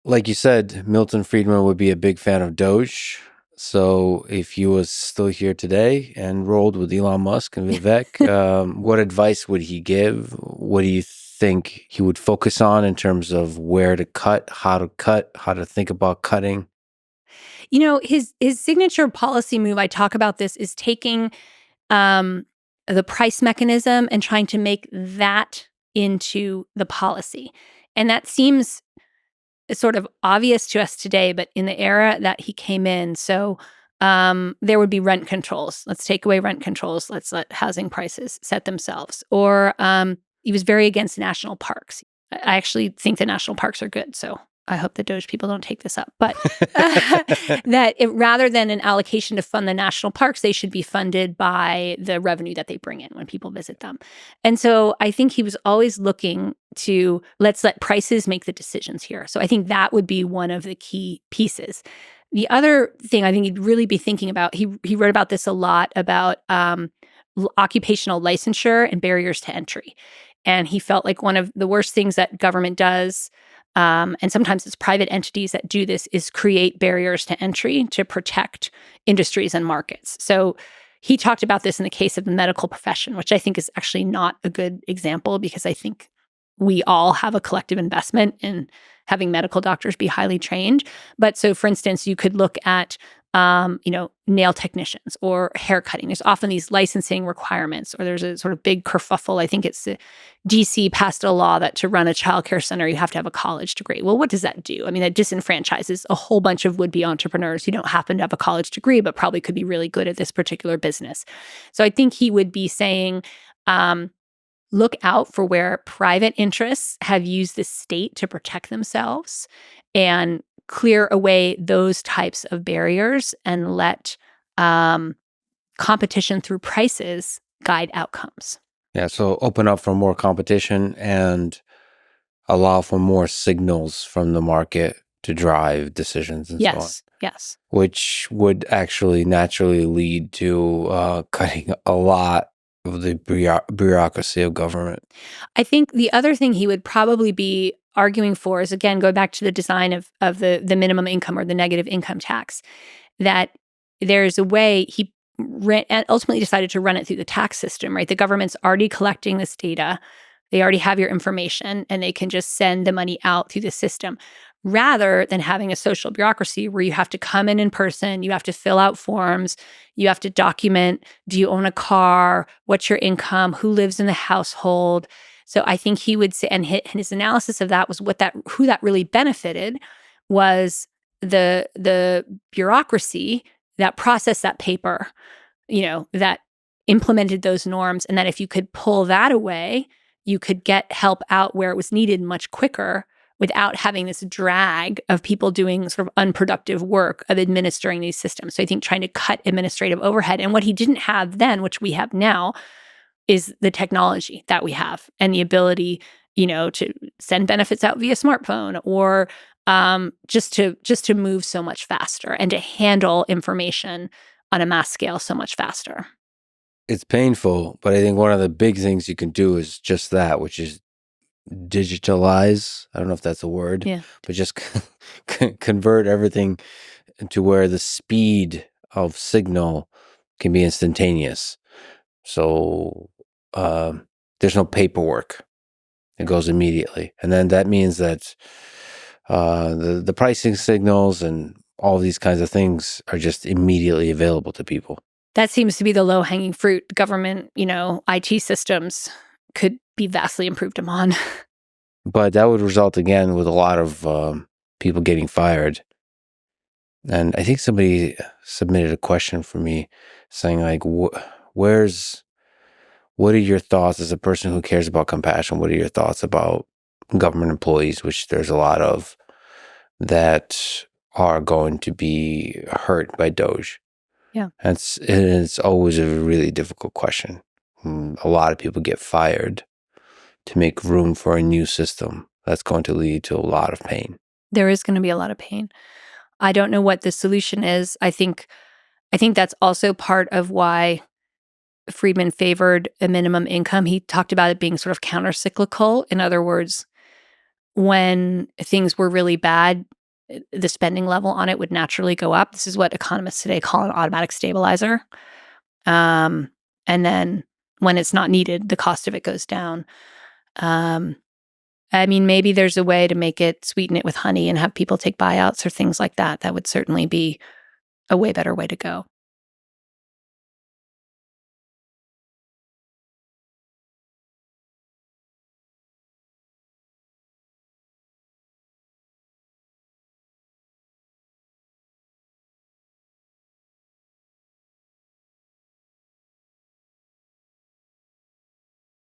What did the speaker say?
Like you said, Milton Friedman would be a big fan of DOGE. So if he was still here today and rolled with Elon Musk and Vivek, what advice would he give? What do you think he would focus on in terms of where to cut, how to think about cutting? His signature policy move, I talk about this, is taking um, the price mechanism and trying to make that into the policy. And that seems sort of obvious to us today, but in the era that he came in, there would be rent controls. Let's take away rent controls. Let's let housing prices set themselves. Or he was very against national parks. I actually think the national parks are good. So I hope the Doge people don't take this up. But rather than an allocation to fund the national parks, they should be funded by the revenue that they bring in when people visit them. And so I think he was always looking to let's let prices make the decisions here. So I think that would be one of the key pieces. The other thing I think he'd really be thinking about, he wrote about this a lot, about occupational licensure and barriers to entry. And he felt like one of the worst things that government does, and sometimes it's private entities that do this, is create barriers to entry to protect industries and markets. So he talked about this in the case of the medical profession, which I think is actually not a good example, because I think we all have a collective investment in having medical doctors be highly trained. But so, for instance, you could look at, nail technicians or hair cutting. There's often these licensing requirements, or there's a sort of big kerfuffle. I think it's DC passed a law that to run a childcare center, you have to have a college degree. Well, what does that do? I mean, that disenfranchises a whole bunch of would-be entrepreneurs who don't happen to have a college degree, but probably could be really good at this particular business. So I think he would be saying, look out for where private interests have used the state to protect themselves, and clear away those types of barriers, and let competition through prices guide outcomes. Yeah, so open up for more competition and allow for more signals from the market to drive decisions and so on. Yes. Which would actually naturally lead to cutting a lot of the bureaucracy of government. I think the other thing he would probably be arguing for is, again, go back to the design of the minimum income or the negative income tax, that there's a way he ultimately decided to run it through the tax system, right? The government's already collecting this data. They already have your information, and they can just send the money out through the system, rather than having a social bureaucracy where you have to come in person, you have to fill out forms, you have to document, do you own a car, what's your income, who lives in the household. So I think he would say, and his analysis of that was who that really benefited was the bureaucracy that processed that paper, that implemented those norms, and that if you could pull that away, you could get help out where it was needed much quicker, without having this drag of people doing sort of unproductive work of administering these systems. So I think trying to cut administrative overhead. And what he didn't have then, which we have now, is the technology that we have, and the ability, to send benefits out via smartphone, or just to move so much faster, and to handle information on a mass scale so much faster. It's painful, but I think one of the big things you can do is just that, which is digitalize. I don't know if that's a word, Yeah. but just convert everything to where the speed of signal can be instantaneous. So there's no paperwork. It goes immediately. And then that means that the pricing signals and all these kinds of things are just immediately available to people. That seems to be the low-hanging fruit. Government, IT systems could be vastly improved upon. But that would result, again, with a lot of people getting fired. And I think somebody submitted a question for me saying, like, what are your thoughts as a person who cares about compassion? What are your thoughts about government employees, which there's a lot of, that are going to be hurt by DOGE? Yeah. And it's always a really difficult question. A lot of people get fired to make room for a new system that's going to lead to a lot of pain. There is going to be a lot of pain. I don't know what the solution is. I think that's also part of why Friedman favored a minimum income. He talked about it being sort of counter-cyclical. In other words, when things were really bad, the spending level on it would naturally go up. This is what economists today call an automatic stabilizer. And then when it's not needed, the cost of it goes down. I mean, maybe there's a way to sweeten it with honey and have people take buyouts or things like that. That would certainly be a way better way to go.